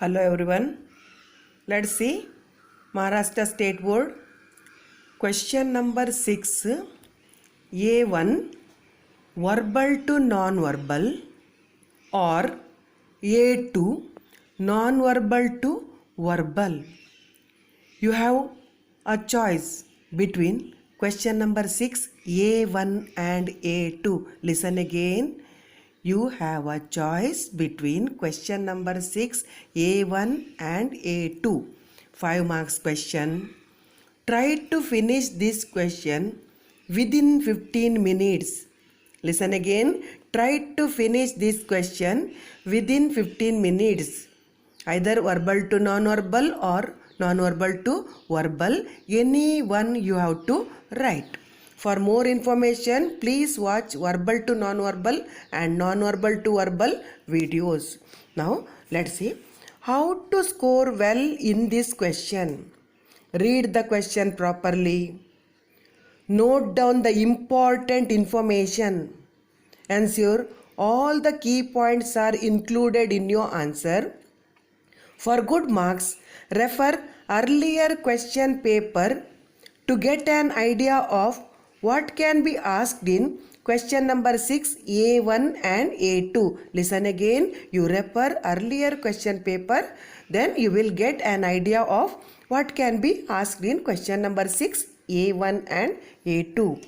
Hello everyone. Let's see Maharashtra State Board question number 6 A1 verbal to non-verbal or A2 non-verbal to verbal. You have a choice between question number 6 A1 and A2. Listen again. You have a choice between question number 6 A1 and A2. 5 marks question. Try to finish this question within 15 minutes. Listen again. Try to finish this question within 15 minutes. Either verbal to non-verbal or non-verbal to verbal. Any one you have to write. For more information, please watch verbal to non-verbal and non-verbal to verbal videos. Now, let's see how to score well in this question. Read the question properly. Note down the important information. Ensure all the key points are included in your answer. For good marks, refer earlier question paper to get an idea of what can be asked in question number 6 A1 and A2. Listen again. You refer earlier question paper, then you will get an idea of what can be asked in question number 6 A1 and A2.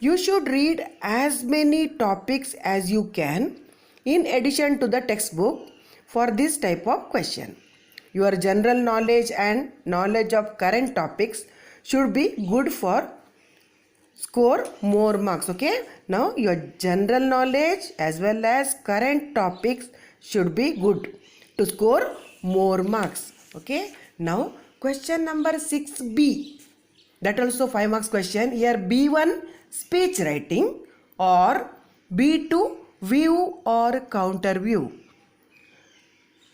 You should read as many topics as you can in addition to the textbook for this type of question. Your general knowledge and knowledge of current topics should be good for score more marks. Okay, now your general knowledge as well as current topics should be good to score more marks. Okay, now question number 6B, that also 5 marks question. Here B1 speech writing or B2 view or counter view.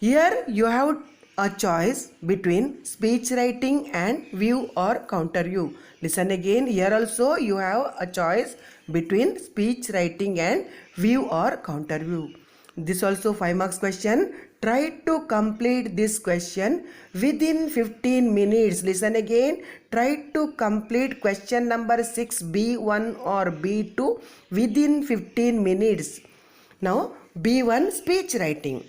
Here you have a choice between speech writing and view or counter view. Listen again. Here also you have a choice between speech writing and view or counter view. This also 5 marks question. Try to complete this question within 15 minutes. Listen again. Try to complete question number 6B1 or B2 within 15 minutes. Now B1 speech writing.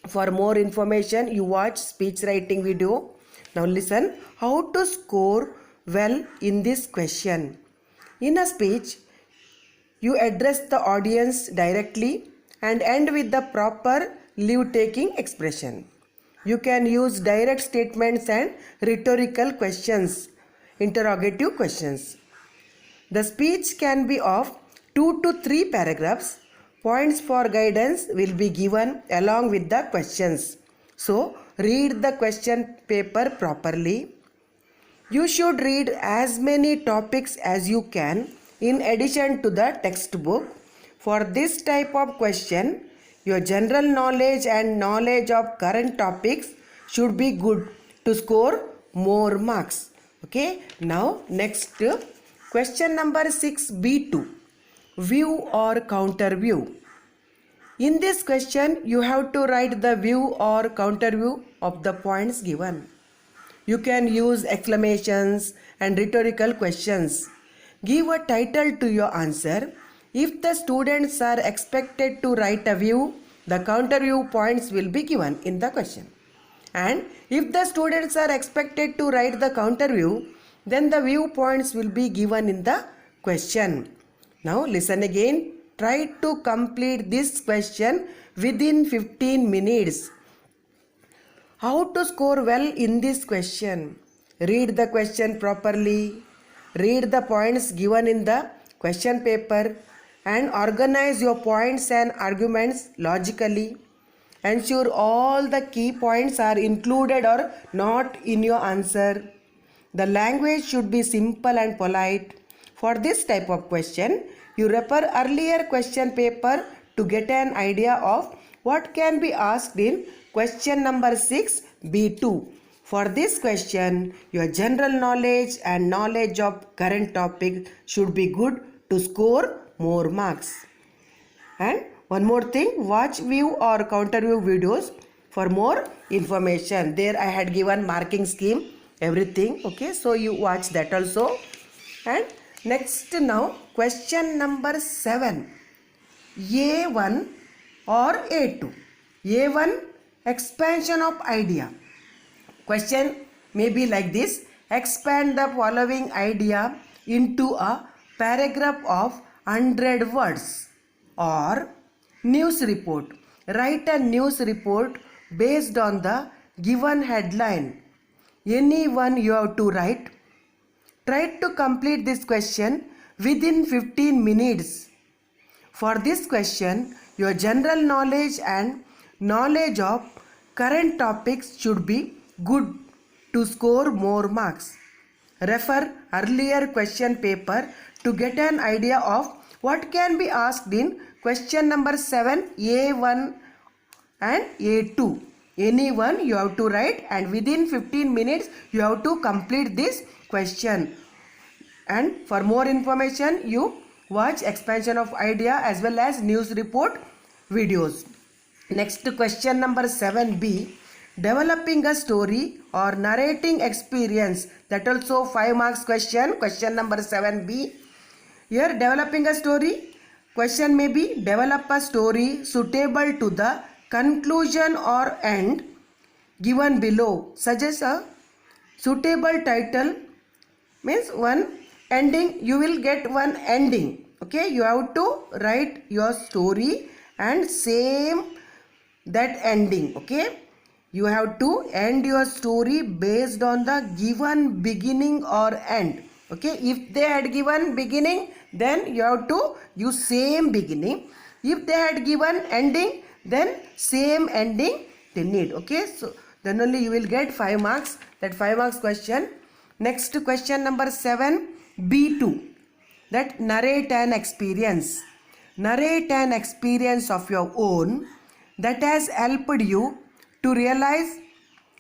For more information, you watch speech writing video. Now listen how to score well in this question. In a speech, you address the audience directly and end with the proper leave-taking expression. You can use direct statements and rhetorical questions, interrogative questions. The speech can be of 2 to 3 paragraphs. Points for guidance will be given along with the questions. So, read the question paper properly. You should read as many topics as you can in addition to the textbook. For this type of question, your general knowledge and knowledge of current topics should be good to score more marks. Okay, now next question number 6B2. View or counter view. In this question, you have to write the view or counter view of the points given. You can use exclamations and rhetorical questions. Give a title to your answer. If the students are expected to write a view, the counter view points will be given in the question. And if the students are expected to write the counter view, then the view points will be given in the question. Now listen again. Try to complete this question within 15 minutes. How to score well in this question? Read the question properly. Read the points given in the question paper and organize your points and arguments logically. Ensure all the key points are included or not in your answer. The language should be simple and polite. For this type of question, you refer earlier question paper to get an idea of what can be asked in question number 6 B2. For this question, your general knowledge and knowledge of current topic should be good to score more marks. And one more thing, watch view or counter view videos for more information. There I had given marking scheme, everything. Okay, so you watch that also. And next now question number 7. A1 or A2. A1 expansion of idea. Question may be like this. Expand the following idea into a paragraph of 100 words. Or news report. Write a news report based on the given headline. Any one you have to write. Try to complete this question within 15 minutes. For this question, your general knowledge and knowledge of current topics should be good to score more marks. Refer earlier question paper to get an idea of what can be asked in question number 7, A1 and A2. Any one you have to write, and within 15 minutes you have to complete this question. And for more information you watch expansion of idea as well as news report videos. Next question number 7B. Developing a story or narrating experience. That also 5 marks question. Question number 7B. Here developing a story. Question may be develop a story suitable to the conclusion or end given below. Suggest a suitable title. Means one ending, you will get one ending. Okay, you have to write your story and same that ending. Okay, you have to end your story based on the given beginning or end. Okay, if they had given beginning, then you have to use same beginning. If they had given ending, then same ending they need. Okay, so then only you will get 5 marks. That 5 marks question. Next question number 7B2. That narrate an experience. Narrate an experience of your own that has helped you to realize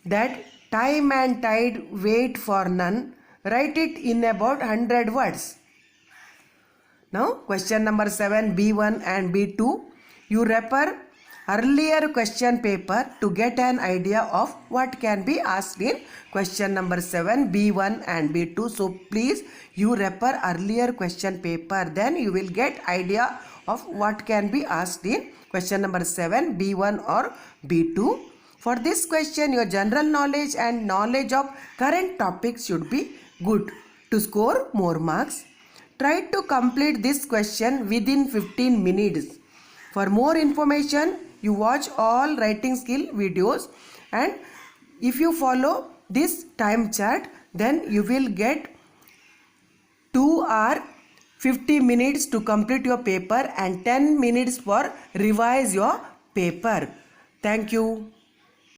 that time and tide wait for none. Write it in about 100 words. Now question number 7B1 and B2. You refer earlier question paper to get an idea of what can be asked in question number 7B1 and B2. So please you refer earlier question paper, then you will get idea of what can be asked in question number 7B1 or B2. For this question your general knowledge and knowledge of current topics should be good to score more marks. Try to complete this question within 15 minutes. For more information you watch all writing skill videos, and if you follow this time chart then you will get 2 hours 50 minutes to complete your paper and 10 minutes for revise your paper. Thank you.